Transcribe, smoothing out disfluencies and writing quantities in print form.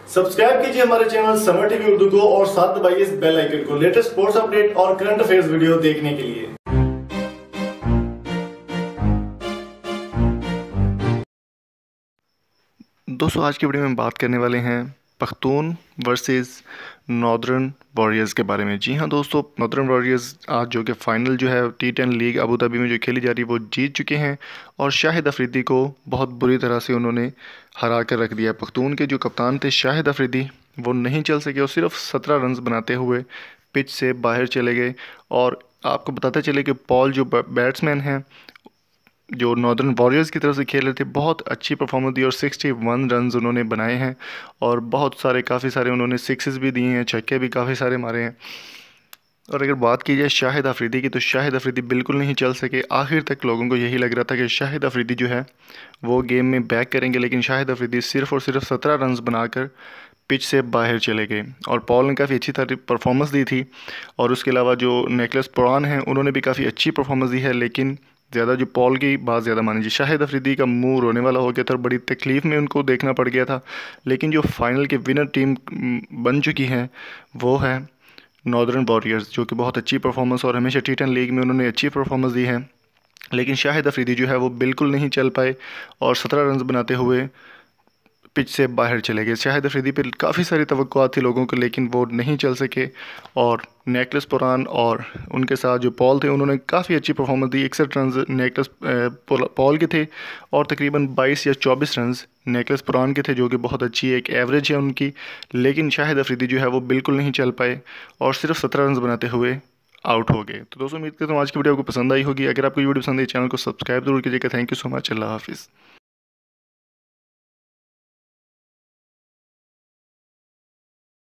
Subscribe कीजिए हमारे channel summer TV Urdu को और साथ दबाइए इस बेल आइकन को लेटेस्ट स्पोर्ट्स अपडेट और करंट अफेयर्स वीडियो देखने के लिए। दोस्तों आज की वीडियो में बात करने वाले हैं पख्तून वर्सेस नॉर्दर्न वॉरियर्स के बारे में। जी हाँ दोस्तों, नॉर्दर्न वॉरियर्स आज जो कि फ़ाइनल जो है T10 लीग अबू धाबी में जो खेली जा रही है वो जीत चुके हैं और शाहिद अफरीदी को बहुत बुरी तरह से उन्होंने हरा कर रख दिया। पख्तून के जो कप्तान थे शाहिद अफरीदी वो नहीं चल सके और सिर्फ 17 रन बनाते हुए पिच से बाहर चले गए। और आपको बताते चले कि पॉल जो बैट्समैन हैं जो नॉर्दर्न वॉरियर्स की तरफ से खेल रहे थे बहुत अच्छी परफॉर्मेंस दी और 61 रन उन्होंने बनाए हैं और बहुत सारे काफ़ी सारे उन्होंने सिक्सेस भी दिए हैं, छक्के भी काफ़ी सारे मारे हैं। और अगर बात की जाए शाहिद अफरीदी की तो शाहिद अफरीदी बिल्कुल नहीं चल सके। आखिर तक लोगों को यही लग रहा था कि शाहिद अफरीदी जो है वो गेम में बैक करेंगे, लेकिन शाहिद अफरीदी सिर्फ और सिर्फ 17 रन बनाकर पिच से बाहर चले गए। और पॉल ने काफ़ी अच्छी तरह परफॉर्मेंस दी थी और उसके अलावा जो निकोलस पुरान हैं उन्होंने भी काफ़ी अच्छी परफॉर्मेंस दी है, लेकिन ज़्यादा जो पॉल की बात ज़्यादा मानी जी। शाहिद अफरीदी का मुंह रोने वाला हो गया था और बड़ी तकलीफ़ में उनको देखना पड़ गया था। लेकिन जो फाइनल के विनर टीम बन चुकी है वो है नॉर्दर्न वॉरियर्स, जो कि बहुत अच्छी परफॉर्मेंस और हमेशा T10 लीग में उन्होंने अच्छी परफॉर्मेंस दी है। लेकिन शाहिद अफरीदी जो है वो बिल्कुल नहीं चल पाए और 17 रन बनाते हुए पिच से बाहर चले गए। शाहिद अफरीदी पर काफ़ी सारी तवक्कुआत थी लोगों को, लेकिन वो नहीं चल सके। और निकोलस पुरान और उनके साथ जो पॉल थे उन्होंने काफ़ी अच्छी परफॉर्मेंस दी। 61 रन निकोलस पॉल के थे और तकरीबन 22 या 24 रन निकोलस पुरान के थे, जो कि बहुत अच्छी एक एवरेज है उनकी। लेकिन शाहिद अफरीदी जो है वो बिल्कुल नहीं चल पाए और सिर्फ 17 रन बनाते हुए आउट हो गए। तो दोस्तों उम्मीद करता हूँ आज की वीडियो आपको पसंद आई होगी। अगर आपको ये वीडियो पसंद आई चैनल को सब्सक्राइब जरूर कीजिएगा। Thank you so much. अल्लाह हाफिज़।